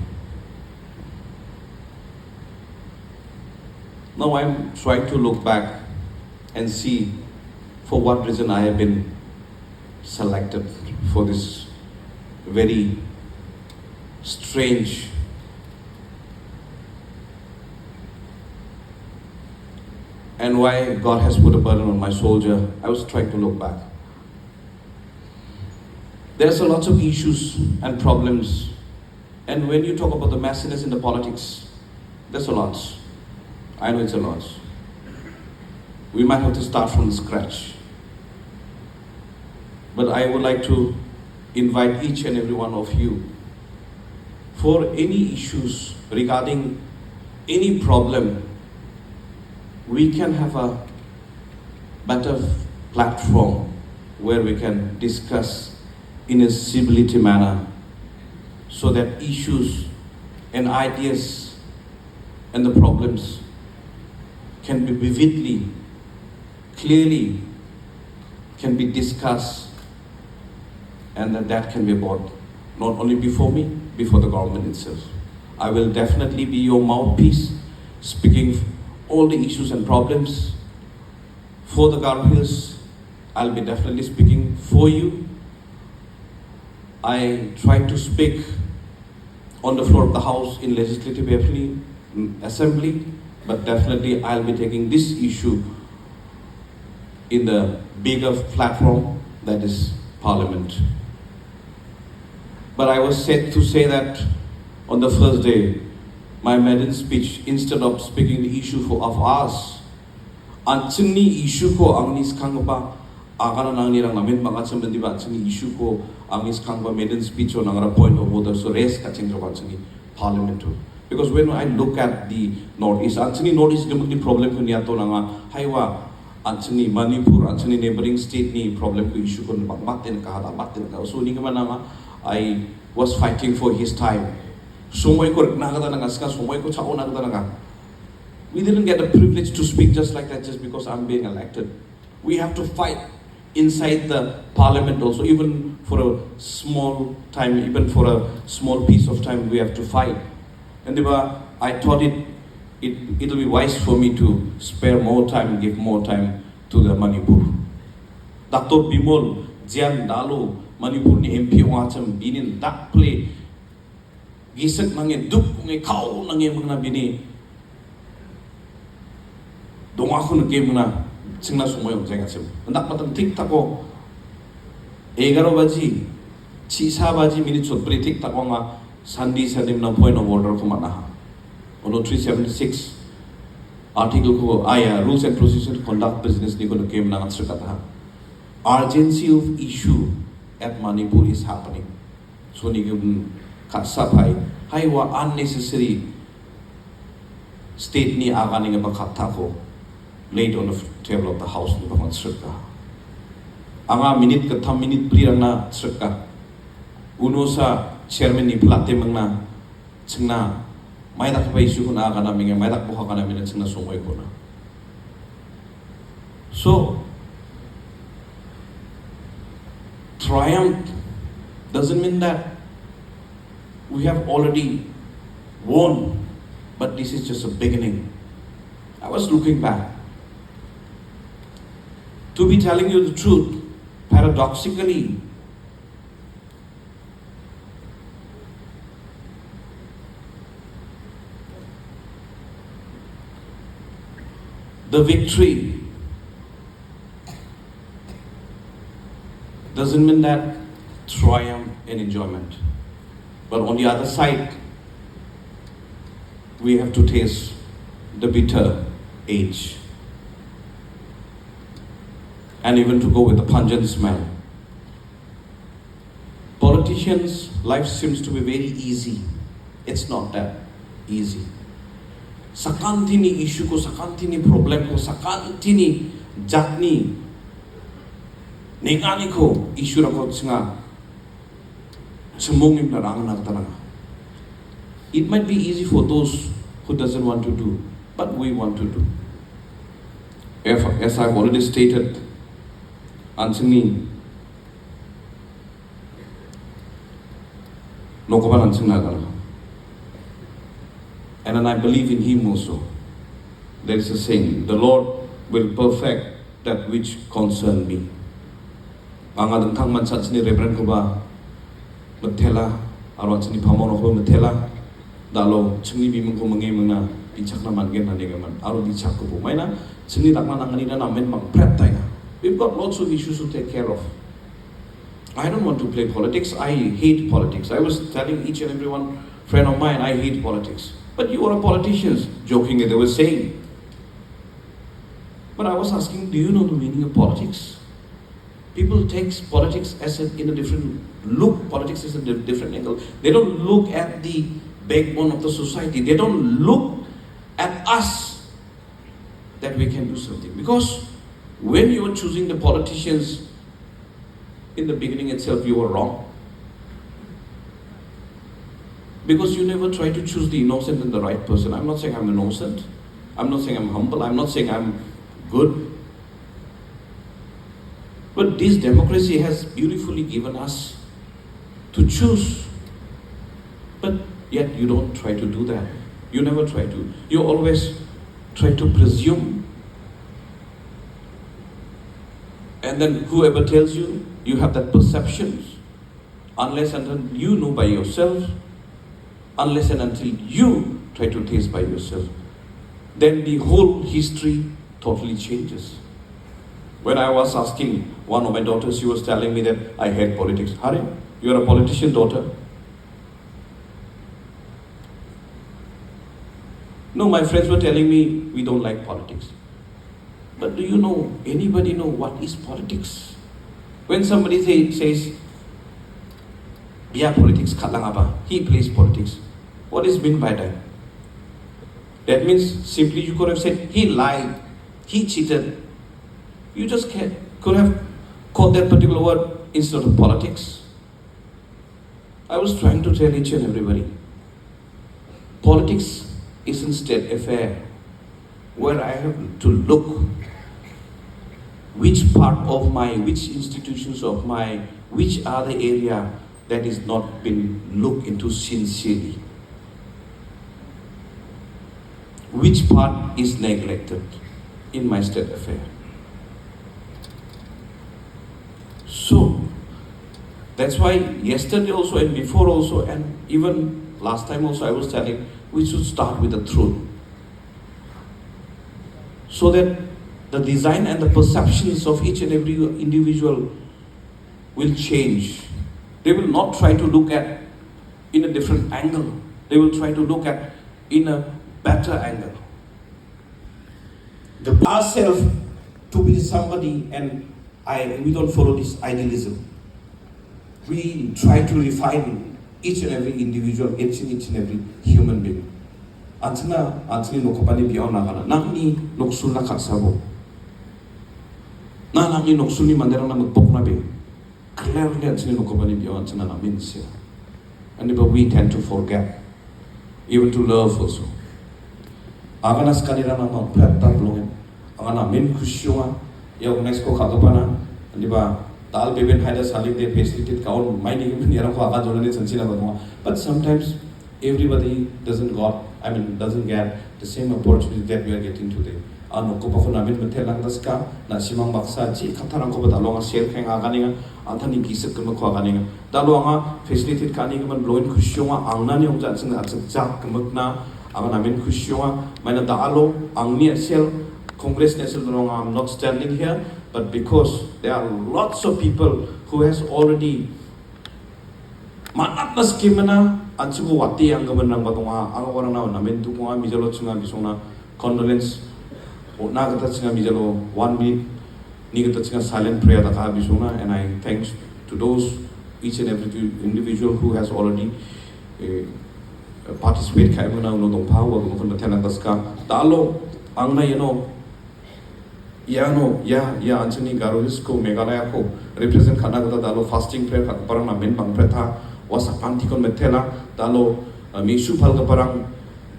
Now I'm trying to look back and see for what reason I have been selected for this very strange and why God has put a burden on my soldier. I was trying to look back. There's a lot of issues and problems, and when you talk about the messiness in the politics, there's a lot. I know it's a lot. We might have to start from the scratch. But I would like to invite each and every one of you for any issues regarding any problem. We can have a better platform where we can discuss in a civility manner so that issues and ideas and the problems can be vividly, clearly can be discussed, and that can be brought not only before me, before the government itself. I will definitely be your mouthpiece, speaking all the issues and problems. For the Garhills, I'll be definitely speaking for you. I try to speak on the floor of the House in Legislative Assembly, but definitely I'll be taking this issue in the bigger platform that is Parliament. But I was said to say that on the first day, my maiden speech, instead of speaking the issue of us, antsini issue ko ang niskang ba akala nang nirang namin makasam di ba antsini issue ko ang niskang ba maiden speech o nang point of order so res kaching antsini Parliament. Because when I look at the Northeast, antsini Northeast gamit problem ko niya to nga haywa antsini Manipur, antsini neighboring state ni problem ko issue ko batin ka so ni man nga I was fighting for his time. We didn't get the privilege to speak just like that just because I'm being elected. We have to fight inside the Parliament also, even for a small time, even for a small piece of time, we have to fight. And I thought it'll be wise for me to spare more time, give more time to the Manipur. Dr. Bimol, Jian Dalu, Manipur ni MP Wacham, Binin, that play. Gisak nangin duk ngi kau nangin mga bini dong ako nagame na singna sumoy jeng asim ndak matan tik tako 11 baji 6 baji minute sot pri tik tako nga sandi sadim na point of order ko mana ono 376 article ko aya rules and procedures to conduct business ni ko game na answer kata urgency of issue at Manipur is happening so ni Kasapai, haywa unnecessary state ni aganing a bakatako laid on the table of the House ni Baman Srika. Anga minute ka tham minute pri na Srika. Uno sa chairman ni plate mangna singna may dak pa issue ko na aga namin may dak buka ka namin singna sumoy ko na. So triumph doesn't mean that we have already won, but this is just a beginning. I was looking back. To be telling you the truth, paradoxically, the victory doesn't mean that triumph and enjoyment. But on the other side, we have to taste the bitter age. And even to go with the pungent smell. Politicians' life seems to be very easy. It's not that easy. sakantini issue ko, sakantini problem ko, sakantini jatni nengani ko issue ra ko tsinga semongim na rang nak tananga. It might be easy for those who doesn't want to do, but we want to do. As I've already stated, ansini nokoban ansing nagana. And then I believe in Him also. There is a saying, the Lord will perfect that which concern me. Ang adang thang man sat sini Reverend ko ba matela aron sini pamon ko matela dalo chungi bimong ko mangi mangna bichak na man gen na man aron bichak ko po may na sini takman ang kanina namin mag-prep tayo. We've got lots of issues to take care of. I don't want to play politics. I hate politics. I was telling each and every one friend of mine, I hate politics. But you are a politician, jokingly they were saying. But I was asking, do you know the meaning of politics? People take politics as in a different look. Politics is a different angle. They don't look at the backbone of the society. They don't look at us that we can do something. Because when you were choosing the politicians, in the beginning itself, you were wrong. Because you never try to choose the innocent and the right person. I'm not saying I'm innocent. I'm not saying I'm humble. I'm not saying I'm good. But this democracy has beautifully given us to choose. But yet you don't try to do that. You never try to. You always try to presume. And then whoever tells you, you have that perception. Unless and until you know by yourself, unless and until you try to taste by yourself, then the whole history totally changes. When I was asking one of my daughters, she was telling me that I hate politics. Hari, you are a politician, daughter. No, my friends were telling me we don't like politics. But do you know, anybody know what is politics? When somebody says, "Biya politics kalang apa," he plays politics. What is meant by that? That means simply you could have said, he lied, he cheated. You just could have called that particular word instead of politics. I was trying to tell each and everybody, politics is instead affair where I have to look which part of my, which institutions of my, which are the area that is not been looked into sincerely. Which part is neglected in my state affair. So, that's why yesterday also and before also and even last time also I was telling, we should start with the truth. So that the design and the perceptions of each and every individual will change. They will not try to look at in a different angle. They will try to look at in a better angle. Ourselves to be somebody, and we don't follow this idealism. We try to refine each and every individual, each and every human being. Antini nokopani biyaw na kana. Nangni noksul na kaksabo. Nangni noksul ni mandera na magpok na be. Clearly antini nokopani biyaw antina namin siya. And we tend to forget, even to love also. Aganas kanira na magplat tablongin. Ang namin kusyunga, yung next ko kagapana, di ba? Tal beben haida saling they facilitated kaun mining nira ko aga jolan ni sansina badwa. But sometimes everybody doesn't get the same opportunity that we are getting today. Ano ko pa ko namin matelang daska na simang baksa chi katarang ko ba dalong share keng aga ninga antani gisak ko ko aga ninga dalo nga facilitated kaninga man loin kusyunga ang nani yung jansin at jak kamag na aga namin kusyunga may na dalo ang ni sel Congress national I'm not standing here, but because there are lots of people who has already manat na skimana ansugo wati ang gaman ng batunga ang orang na namin tu ko mijalo tsunga bisona condolence o nagata tsunga mijalo 1 minute ni gata tsunga silent prayer ta ka bisona, and I thanks to those each and every individual who has already participate kaya mo na unong power mo kung matiyan ang taska talo ang na ya Anthony Garulis ko Meghalaya ko represent Kanagata talo fasting prayer parang namin bang pretha wasa panti kon metela talo misu pal ka parang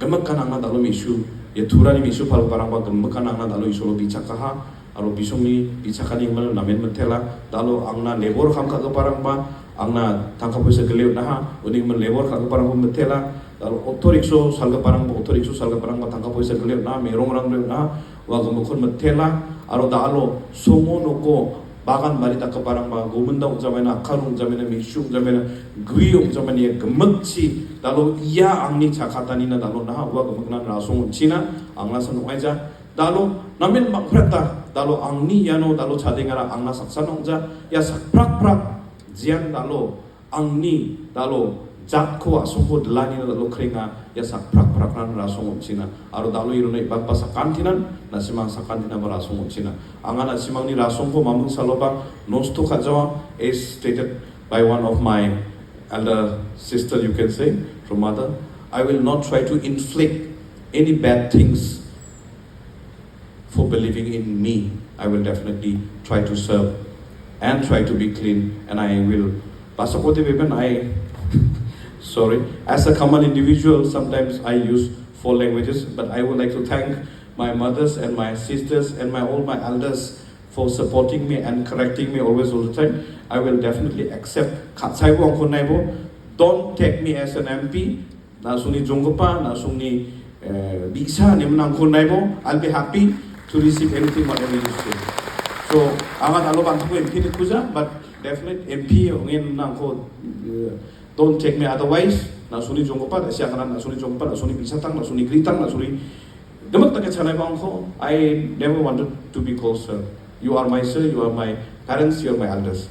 gamak kanang na talo misu ya Tura ni misu pal parang ba gamak kanang na talo isolo bicakaha aro bisong ni bicakani mal namin metela talo ang na labor kam ka parang ba ang na tangka puisa gelew na ha uning man labor ka parang ba metela talo autorikso salga parang ba tangka puisa gelew na merong rang lew na wa gamukon metela aro dalo songo noko bagan marita ka parang mga gumunda jamena karung jamena mishu jamena guiyong jamena ya gemakci dalo iya ang ni cakatani na dalo na wa gamakna rasong china ang na sanong aja dalo namin makreta dalo ang ni yano dalo chadengara ang na saksanong ja ya sakprak jian dalo ang ni dalo jakko asungko delani na dalo kringa ya sakprak nan rasong china aro dalo iruna ibang pa sakantinan nasimang sakantina marasong china anga nasimang ni rasong ko mamung saloba nosto kajawa is stated by one of my elder sister you can say from mother I will not try to inflict any bad things for believing in me I will definitely try to serve and try to be clean and I will pasapoti even I sorry as a common individual sometimes I use 4 languages but I would like to thank my mothers and my sisters and all my elders for supporting me and correcting me always all the time I will definitely accept katsaibo ang kunaibo don't take me as an MP nasuni jonggopa nasuni bisa ni menang kunaibo I'll be happy to receive anything whatever you say so amat alo bantu MP ni kuja but definitely MP ngin nang ko don't take me otherwise nasuni jonggopa siakanan nasuni jonggopa nasuni bisatang nasuni gritang nasuni demak tak chanai bang ko I never wanted to be called sir you are my sir you are my parents you are my elders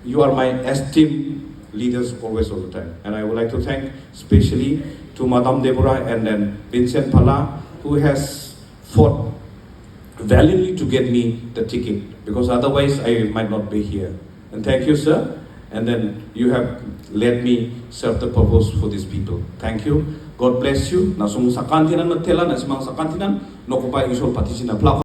you are my esteemed leaders always all the time and I would like to thank especially to Madam Deborah and then Vincent Pala who has fought valiantly to get me the ticket because otherwise I might not be here and thank you sir and then you have let me serve the purpose for these people. Thank you. God bless you. Nasung sakantinan matela nasimang sakantinan no kupa isol patisina plako